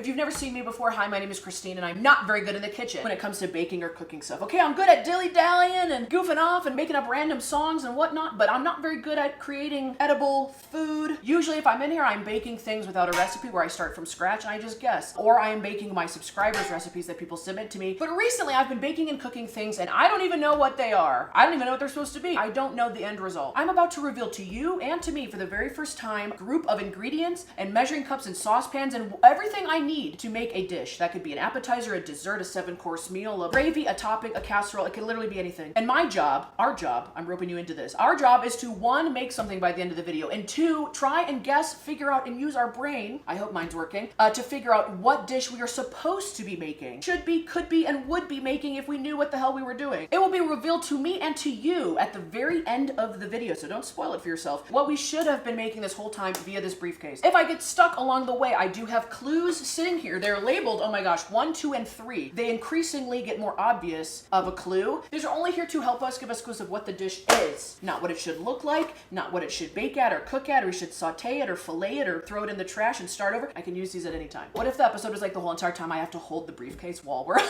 If you've never seen me before, hi, my name is Christine, and I'm not very good in the kitchen when it comes to baking or cooking stuff. Okay, I'm good at dilly-dallying and goofing off and making up random songs and whatnot, but I'm not very good at creating edible food. Usually if I'm in here, I'm baking things without a recipe where I start from scratch and I just guess. Or I am baking my subscribers' recipes that people submit to me. But recently I've been baking and cooking things and I don't even know what they are. I don't even know what they're supposed to be. I don't know the end result. I'm about to reveal to you and to me for the very first time a group of ingredients and measuring cups and saucepans and everything I need to make a dish. That could be an appetizer, a dessert, a 7-course meal, a gravy, a topping, a casserole. It could literally be anything. And my job, our job, I'm roping you into this. Our job is to 1, make something by the end of the video, and 2, try and guess, figure out, and use our brain, I hope mine's working, to figure out what dish we are supposed to be making. Should be, could be, and would be making if we knew what the hell we were doing. It will be revealed to me and to you at the very end of the video, so don't spoil it for yourself. What we should have been making this whole time via this briefcase. If I get stuck along the way, I do have clues sitting here. They're labeled, oh my gosh, 1, 2, and 3. They increasingly get more obvious of a clue. These are only here to help us, give us clues of what the dish is. Not what it should look like, not what it should bake at or cook at, or we should saute it or fillet it or throw it in the trash and start over. I can use these at any time. What if the episode is like the whole entire time I have to hold the briefcase while we're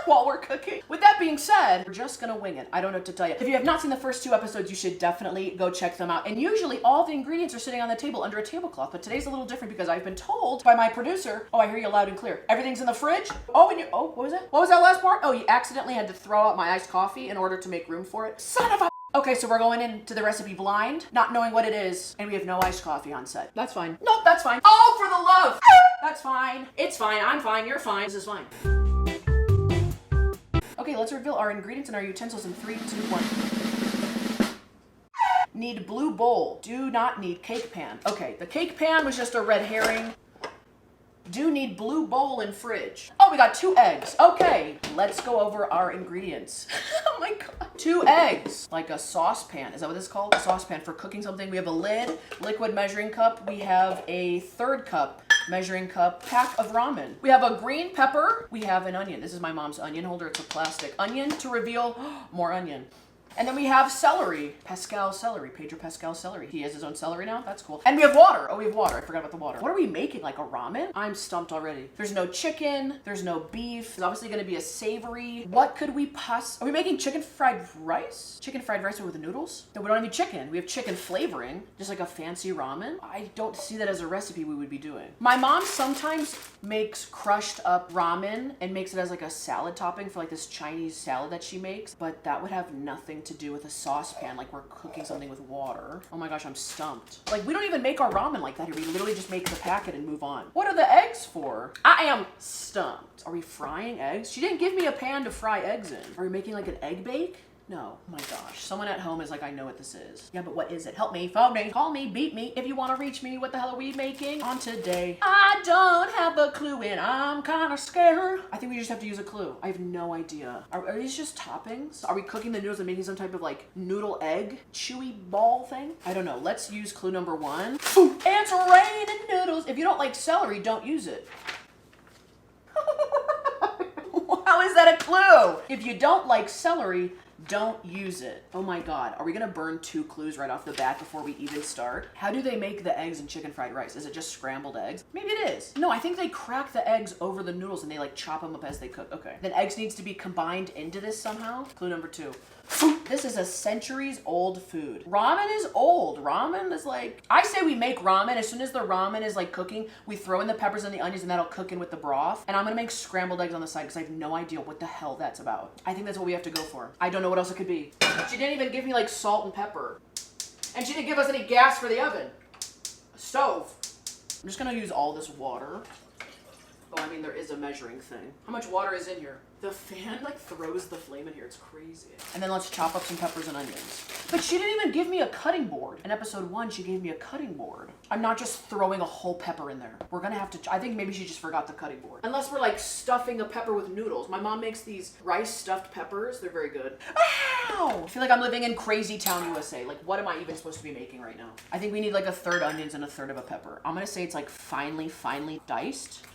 while we're cooking? With that being said, we're just gonna wing it. I don't know what to tell you. If you have not seen the first 2 episodes, you should definitely go check them out. And usually all the ingredients are sitting on the table under a tablecloth, but today's a little different because I've been told by my producer, oh, I hear you loud and clear. Everything's in the fridge. Oh, and what was it? What was that last part? Oh, you accidentally had to throw out my iced coffee in order to make room for it. Son of a... Okay, so we're going into the recipe blind, not knowing what it is, and we have no iced coffee on set. That's fine. Nope, that's fine. Oh, for the love! That's fine. It's fine. I'm fine. You're fine. This is fine. Okay, let's reveal our ingredients and our utensils in 3, 2, 1. Need blue bowl. Do not need cake pan. Okay, the cake pan was just a red herring. Do need blue bowl in fridge. Oh, we got 2 eggs. Okay, let's go over our ingredients. Oh my God. 2 eggs, like a saucepan. Is that what this is called? A saucepan for cooking something. We have a lid, liquid measuring cup. We have a 3rd cup measuring cup, pack of ramen. We have a green pepper. We have an onion. This is my mom's onion holder. It's a plastic onion to reveal more onion. And then we have celery, Pascal celery, Pedro Pascal celery. He has his own celery now, that's cool. And we have water, oh we have water, I forgot about the water. What are we making, like a ramen? I'm stumped already. There's no chicken, there's no beef. There's obviously gonna be a savory. What could we are we making chicken fried rice? Chicken fried rice with the noodles? No, we don't have any chicken. We have chicken flavoring, just like a fancy ramen. I don't see that as a recipe we would be doing. My mom sometimes makes crushed up ramen and makes it as like a salad topping for like this Chinese salad that she makes, but that would have nothing to do with a saucepan, like we're cooking something with water. Oh my gosh, I'm stumped. Like we don't even make our ramen like that here. We literally just make the packet and move on. What are the eggs for? I am stumped. Are we frying eggs? She didn't give me a pan to fry eggs in. Are we making like an egg bake? No. Oh my gosh. Someone at home is like, I know what this is. Yeah, but what is it? Help me, phone me, call me, beat me. If you want to reach me, what the hell are we making on today? I don't have a clue and I'm kind of scared. I think we just have to use a clue. I have no idea. Are these just toppings? Are we cooking the noodles and making some type of like noodle egg chewy ball thing? I don't know. Let's use clue number 1. It's raining noodles. If you don't like celery, don't use it. How is that a clue? If you don't like celery, don't use it. Oh my God. Are we gonna burn 2 clues right off the bat before we even start? How do they make the eggs in chicken fried rice? Is it just scrambled eggs? Maybe it is. No, I think they crack the eggs over the noodles and they like chop them up as they cook. Okay. Then eggs needs to be combined into this somehow. Clue number 2. This is a centuries old food. Ramen is old. Ramen is like, I say we make ramen. As soon as the ramen is like cooking, we throw in the peppers and the onions and that'll cook in with the broth. And I'm gonna make scrambled eggs on the side because I have no idea what the hell that's about. I think that's what we have to go for. I don't know what else it could be. She didn't even give me like salt and pepper. And she didn't give us any gas for the oven. A stove. I'm just gonna use all this water. Oh, I mean, there is a measuring thing. How much water is in here? The fan like throws the flame in here. It's crazy. And then let's chop up some peppers and onions. But she didn't even give me a cutting board. In episode 1, she gave me a cutting board. I'm not just throwing a whole pepper in there. We're gonna have to, I think maybe she just forgot the cutting board. Unless we're like stuffing a pepper with noodles. My mom makes these rice stuffed peppers. They're very good. Ow! I feel like I'm living in crazy town USA. Like what am I even supposed to be making right now? I think we need like a 1/3 onions and a 1/3 of a pepper. I'm gonna say it's like finely diced.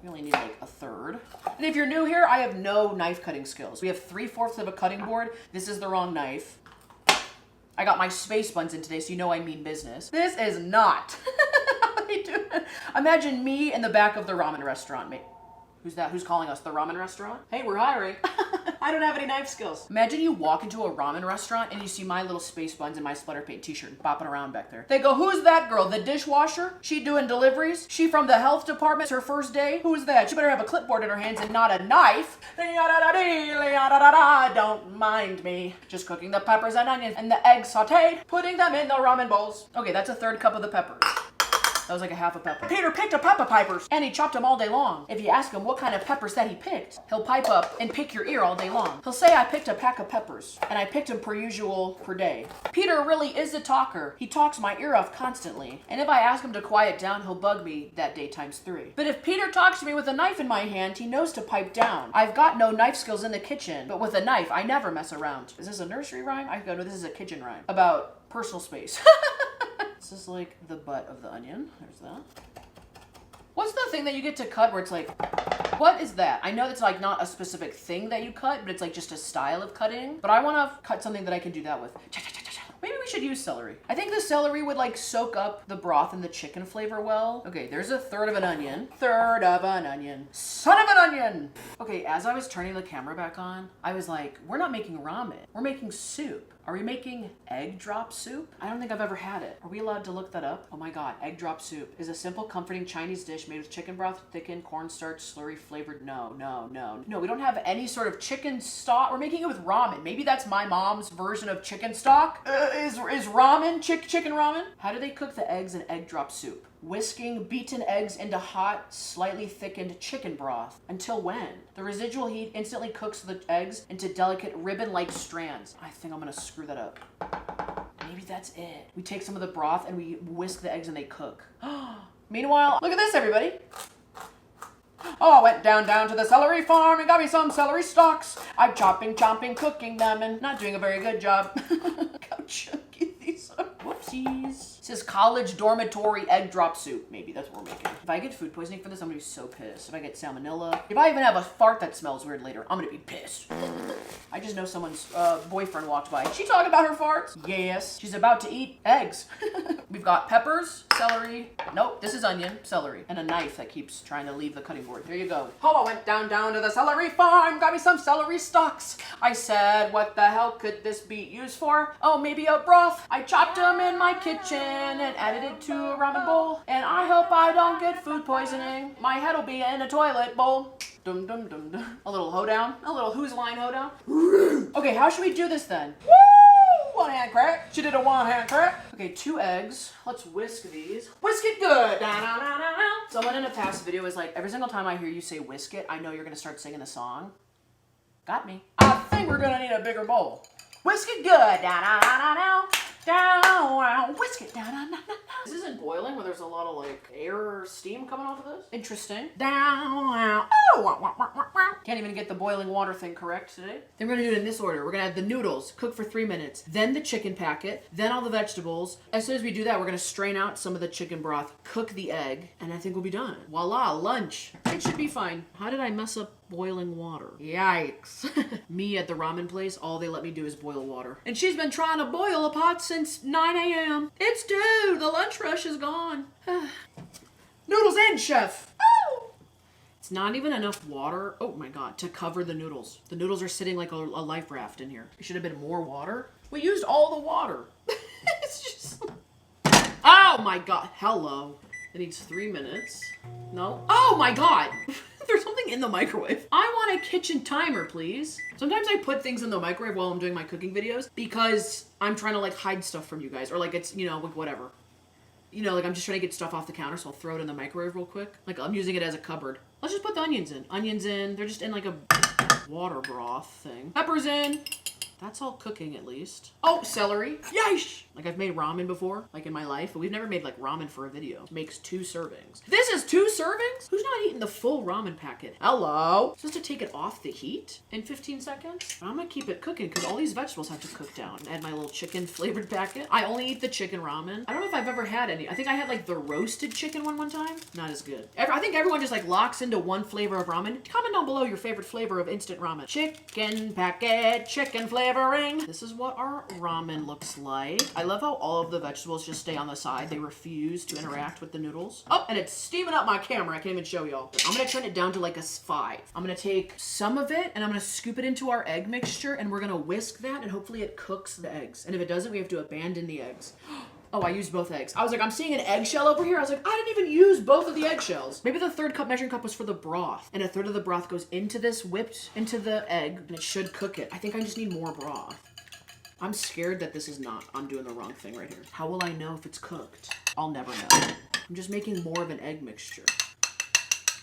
We only need like a 1/3. And if you're new here, I have no knife cutting skills. We have 3/4 of a cutting board. This is the wrong knife. I got my space buns in today, so you know I mean business. This is not. I Imagine me in the back of the ramen restaurant, mate. Who's that? Who's calling us? The ramen restaurant? Hey, we're hiring. I don't have any knife skills. Imagine you walk into a ramen restaurant and you see my little space buns and my splatter paint t-shirt bopping around back there. They go, who's that girl? The dishwasher? She doing deliveries? She from the health department? It's her first day? Who's that? She better have a clipboard in her hands and not a knife. Don't mind me. Just cooking the peppers and onions and the eggs sauteed, putting them in the ramen bowls. Okay, that's a third cup of the peppers. That was like a half a pepper. Peter picked a pepper pipers and he chopped them all day long. If you ask him what kind of peppers that he picked, he'll pipe up and pick your ear all day long. He'll say, I picked a pack of peppers and I picked them per usual per day. Peter really is a talker. He talks my ear off constantly. And if I ask him to quiet down, he'll bug me that day times 3. But if Peter talks to me with a knife in my hand, he knows to pipe down. I've got no knife skills in the kitchen, but with a knife, I never mess around. Is this a nursery rhyme? I go, no, this is a kitchen rhyme about personal space. This is like the butt of the onion. There's that. What's the thing that you get to cut where it's like, what is that? I know it's like not a specific thing that you cut, but it's like just a style of cutting. But I want to cut something that I can do that with. Maybe we should use celery. I think the celery would like soak up the broth and the chicken flavor well. Okay, there's a third of an onion. Third of an onion. Son of an onion! Okay, as I was turning the camera back on, I was like, we're not making ramen. We're making soup. Are we making egg drop soup? I don't think I've ever had it. Are we allowed to look that up? Oh my God, egg drop soup is a simple, comforting Chinese dish made with chicken broth, thickened cornstarch, slurry flavored. No, we don't have any sort of chicken stock. We're making it with ramen. Maybe that's my mom's version of chicken stock. Is ramen, chicken ramen? How do they cook the eggs in egg drop soup? Whisking beaten eggs into hot, slightly thickened chicken broth. Until when? The residual heat instantly cooks the eggs into delicate ribbon-like strands. I think I'm gonna screw that up. Maybe that's it. We take some of the broth and we whisk the eggs and they cook. Meanwhile, look at this, everybody. Oh, I went down to the celery farm and got me some celery stalks. I'm chopping, cooking them, and not doing a very good job. How chunky these are. Whoopsies. It says college dormitory egg drop soup. Maybe that's what we're making. If I get food poisoning for this, I'm gonna be so pissed. If I get salmonella, if I even have a fart that smells weird later, I'm gonna be pissed. I just know someone's boyfriend walked by. Is she talking about her farts? Yes. She's about to eat eggs. We've got peppers, celery. Nope, this is onion, celery, and a knife that keeps trying to leave the cutting board. There you go. Oh, I went down to the celery farm, got me some celery stalks. I said, what the hell could this be used for? Oh, maybe a broth. I chopped them in my kitchen and added it to a ramen bowl. And I hope I don't get food poisoning. My head'll be in a toilet bowl. Dum dum dum dum. A little hoedown. A little who's line hoedown. Okay, how should we do this then? Woo! One hand crack. She did a one hand crack. Okay, 2 eggs. Let's whisk these. Whisk it good. Someone in a past video was like, every single time I hear you say whisk it, I know you're gonna start singing the song. Got me. I think we're gonna need a bigger bowl. Whisk it good. Down, whisk it down. This isn't boiling where there's a lot of like air or steam coming off of this. Interesting. Down. Can't even get the boiling water thing correct today. Then we're gonna do it in this order. We're gonna add the noodles, cook for 3 minutes, then the chicken packet, then all the vegetables. As soon as we do that, we're gonna strain out some of the chicken broth, cook the egg, and I think we'll be done. Voila, lunch. It should be fine. How did I mess up boiling water? Yikes. Me at the ramen place, all they let me do is boil water. And she's been trying to boil a pot since 9 a.m. It's due. The lunch rush is gone. Noodles in, chef. Oh! It's not even enough water, oh my God, to cover the noodles. The noodles are sitting like a life raft in here. It should have been more water. We used all the water. It's just... Oh my God, hello. It needs 3 minutes. No. Oh my God. There's something in the microwave. I want a kitchen timer, please. Sometimes I put things in the microwave while I'm doing my cooking videos because I'm trying to like hide stuff from you guys, or like it's, you know, like whatever. You know, like I'm just trying to get stuff off the counter, so I'll throw it in the microwave real quick. Like I'm using it as a cupboard. Let's just put the onions in. Onions in. They're just in like a water broth thing. Peppers in. That's all cooking at least. Oh, celery. Yeesh! Like I've made ramen before, like in my life, but we've never made like ramen for a video. Makes 2 servings. This is 2 servings? Who's not eating the full ramen packet? Hello? Supposed to take it off the heat in 15 seconds? I'm gonna keep it cooking because all these vegetables have to cook down. Add my little chicken flavored packet. I only eat the chicken ramen. I don't know if I've ever had any. I think I had like the roasted chicken one time. Not as good. I think everyone just like locks into one flavor of ramen. Comment down below your favorite flavor of instant ramen. Chicken packet, chicken flavor. flavoring. This is what our ramen looks like. I love how all of the vegetables just stay on the side. They refuse to interact with the noodles. Oh, and it's steaming up my camera. I can't even show y'all. I'm gonna turn it down to like a 5. I'm gonna take some of it and I'm gonna scoop it into our egg mixture and we're gonna whisk that and hopefully it cooks the eggs. And if it doesn't, we have to abandon the eggs. Oh, I used both eggs. I was like, I'm seeing an eggshell over here. I was like, I didn't even use both of the eggshells. Maybe the third measuring cup was for the broth. And a third of the broth goes into this whipped into the egg and it should cook it. I think I just need more broth. I'm scared that this is not. I'm doing the wrong thing right here. How will I know if it's cooked? I'll never know. I'm just making more of an egg mixture.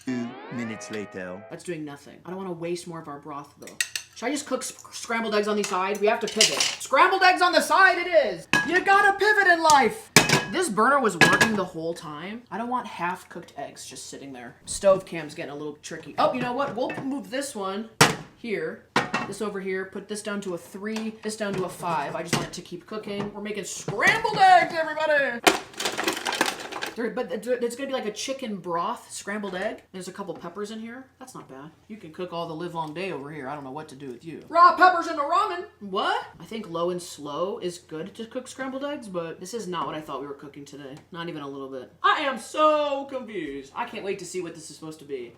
2 minutes later. That's doing nothing. I don't want to waste more of our broth though. Should I just cook scrambled eggs on the side? We have to pivot. Scrambled eggs on the side it is. You gotta pivot in life. This burner was working the whole time. I don't want half-cooked eggs just sitting there. Stove cam's getting a little tricky. Oh, you know what? We'll move this one here, this over here, put this down to a 3, this down to a 5. I just want it to keep cooking. We're making scrambled eggs, everybody. But it's gonna be like a chicken broth scrambled egg. There's a couple peppers in here. That's not bad. You can cook all the live long day over here. I don't know what to do with you. Raw peppers in the ramen. What? I think low and slow is good to cook scrambled eggs, but this is not what I thought we were cooking today. Not even a little bit. I am so confused. I can't wait to see what this is supposed to be.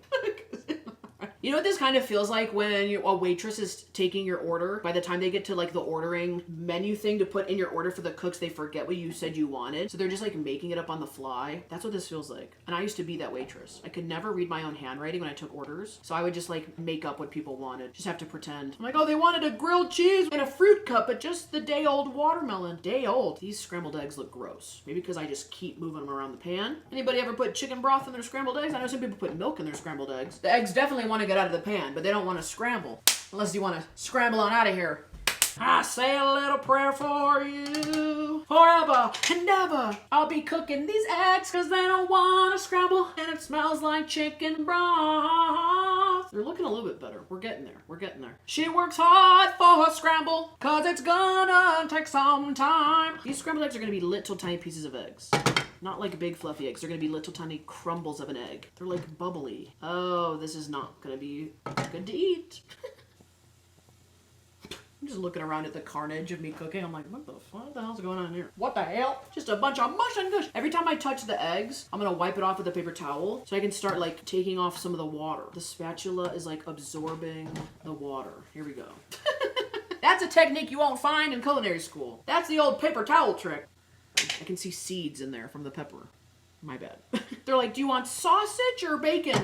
You know what this kind of feels like when a waitress is taking your order. By the time they get to like the ordering menu thing to put in your order for the cooks, they forget what you said you wanted. So they're just like making it up on the fly. That's what this feels like. And I used to be that waitress. I could never read my own handwriting when I took orders. So I would just like make up what people wanted. Just have to pretend. I'm like, oh, they wanted a grilled cheese and a fruit cup, but just the day old watermelon. Day old. These scrambled eggs look gross. Maybe because I just keep moving them around the pan. Anybody ever put chicken broth in their scrambled eggs? I know some people put milk in their scrambled eggs. The eggs definitely want to get out of the pan, but they don't want to scramble. Unless you want to scramble on out of here. I say a little prayer for you. Forever and ever. I'll be cooking these eggs because they don't want to scramble. And it smells like chicken broth. They're looking a little bit better. We're getting there. We're getting there. She works hard for her scramble because it's gonna take some time. These scrambled eggs are going to be little tiny pieces of eggs. Not like big fluffy eggs. They're gonna be little tiny crumbles of an egg. They're like bubbly. Oh, this is not gonna be good to eat. I'm just looking around at the carnage of me cooking. I'm like, what the hell's going on here? What the hell? Just a bunch of mush and gush. Every time I touch the eggs, I'm gonna wipe it off with a paper towel so I can start like taking off some of the water. The spatula is like absorbing the water. Here we go. That's a technique you won't find in culinary school. That's the old paper towel trick. I can see seeds in there from the pepper. My bad. They're like, do you want sausage or bacon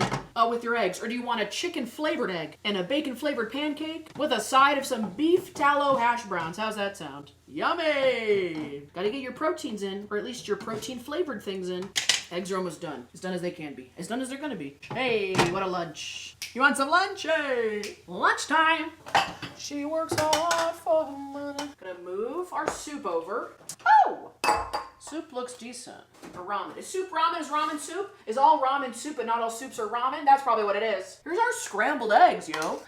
with your eggs? Or do you want a chicken flavored egg and a bacon flavored pancake with a side of some beef tallow hash browns? How's that sound? Yummy! Gotta get your proteins in, or at least your protein flavored things in. Eggs are almost done. As done as they can be. As done as they're gonna be. Hey, what a lunch. You want some lunch? Hey! Lunchtime! She works hard for her money. Gonna move our soup over. Oh! Soup looks decent. Or ramen. Is soup ramen? Is ramen soup? Is all ramen soup and not all soups are ramen? That's probably what it is. Here's our scrambled eggs, yo.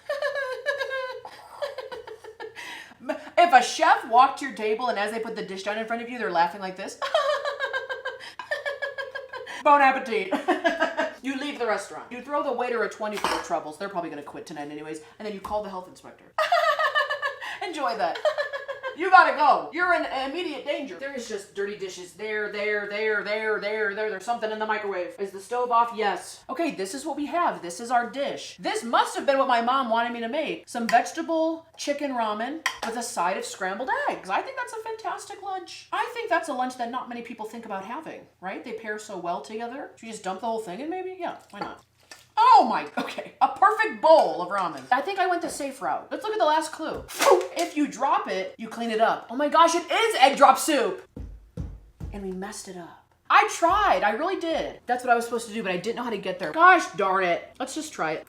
If a chef walked to your table and as they put the dish down in front of you, they're laughing like this. Bon appetit. You leave the restaurant. You throw the waiter a 20 for their troubles. They're probably going to quit tonight anyways. And then you call the health inspector. Enjoy that. You gotta go. You're in immediate danger. There is just dirty dishes there. There's something in the microwave. Is the stove off? Yes. Okay, this is what we have. This is our dish. This must have been what my mom wanted me to make. Some vegetable chicken ramen with a side of scrambled eggs. I think that's a fantastic lunch. I think that's a lunch that not many people think about having, right? They pair so well together. Should we just dump the whole thing in maybe? Yeah, why not? Oh my, okay. A perfect bowl of ramen. I think I went the safe route. Let's look at the last clue. If you drop it, you clean it up. Oh my gosh, it is egg drop soup. And we messed it up. I tried, I really did. That's what I was supposed to do, but I didn't know how to get there. Gosh darn it. Let's just try it.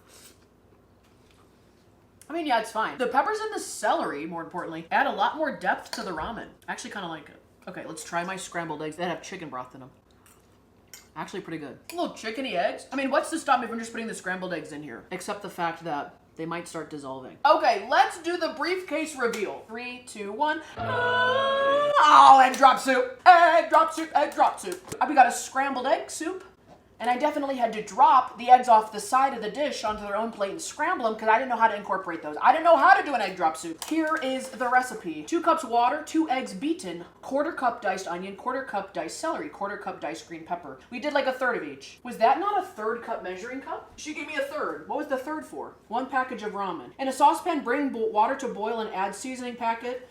I mean, yeah, it's fine. The peppers and the celery, more importantly, add a lot more depth to the ramen. I actually kind of like it. Okay, let's try my scrambled eggs that have chicken broth in them. Actually pretty good. Little chickeny eggs. I mean, what's to stop me from just putting the scrambled eggs in here? Except the fact that they might start dissolving. Okay, let's do the briefcase reveal. 3, 2, 1. Oh, egg drop soup. Egg drop soup. Egg drop soup. We got a scrambled egg soup. And I definitely had to drop the eggs off the side of the dish onto their own plate and scramble them because I didn't know how to incorporate those. I didn't know how to do an egg drop soup. Here is the recipe. 2 cups water, 2 eggs beaten, 1/4 cup diced onion, 1/4 cup diced celery, 1/4 cup diced green pepper. We did like a third of each. Was that not a 1/3 cup measuring cup? She gave me a third. What was the third for? 1 package of ramen. In a saucepan, bring water to boil and add seasoning packet.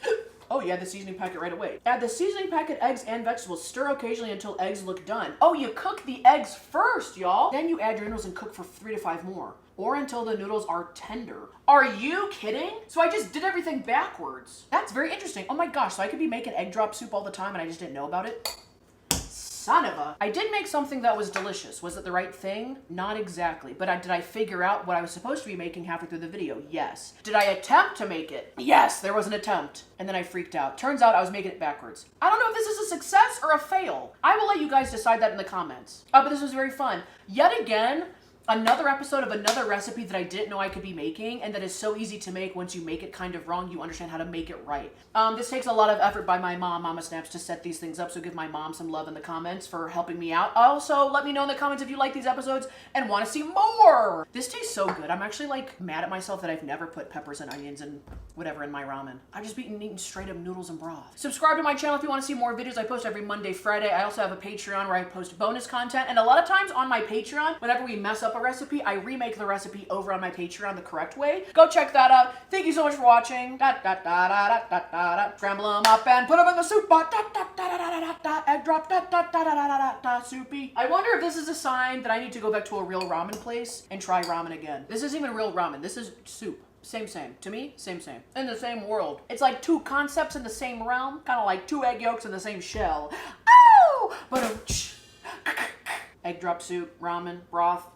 Oh, you add the seasoning packet right away. Add the seasoning packet, eggs, and vegetables. Stir occasionally until eggs look done. Oh, you cook the eggs first, y'all. Then you add your noodles and cook for 3 to 5 more. Or until the noodles are tender. Are you kidding? So I just did everything backwards. That's very interesting. Oh my gosh, so I could be making egg drop soup all the time and I just didn't know about it? Son of a... I did make something that was delicious. Was it the right thing? Not exactly. But did I figure out what I was supposed to be making halfway through the video? Yes. Did I attempt to make it? Yes, there was an attempt. And then I freaked out. Turns out I was making it backwards. I don't know if this is a success or a fail. I will let you guys decide that in the comments. But this was very fun. Yet again, another episode of another recipe that I didn't know I could be making and that is so easy to make. Once you make it kind of wrong, you understand how to make it right. This takes a lot of effort by my mom, Mama Snaps, to set these things up, so give my mom some love in the comments for helping me out. Also, let me know in the comments if you like these episodes and want to see more. This tastes so good. I'm actually like mad at myself that I've never put peppers and onions and whatever in my ramen. I've just been eating straight up noodles and broth. Subscribe to my channel if you want to see more videos. I post every Monday, Friday. I also have a Patreon where I post bonus content, and a lot of times on my Patreon, whenever we mess up a recipe, I remake the recipe over on my Patreon the correct way. Go check that out. Thank you so much for watching. Scramble them up and put them in the soup pot. Egg drop. Soupy. I wonder if this is a sign that I need to go back to a real ramen place and try ramen again. This isn't even real ramen. This is soup. Same. To me, same. In the same world. It's like 2 concepts in the same realm. Kind of like 2 egg yolks in the same shell. Oh! Egg drop soup, ramen, broth,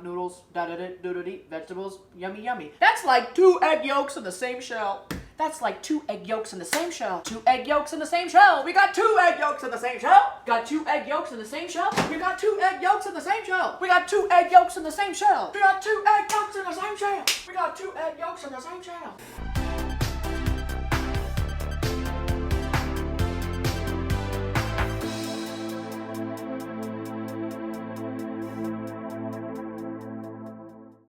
noodles, vegetables, yummy. That's like 2 egg yolks in the same shell. That's like 2 egg yolks in the same shell. 2 egg yolks in the same shell. We got 2 egg yolks in the same shell. Got 2 egg yolks in the same shell. We got 2 egg yolks in the same shell. We got 2 egg yolks in the same shell. We got 2 egg yolks in the same shell. We got 2 egg yolks in the same shell.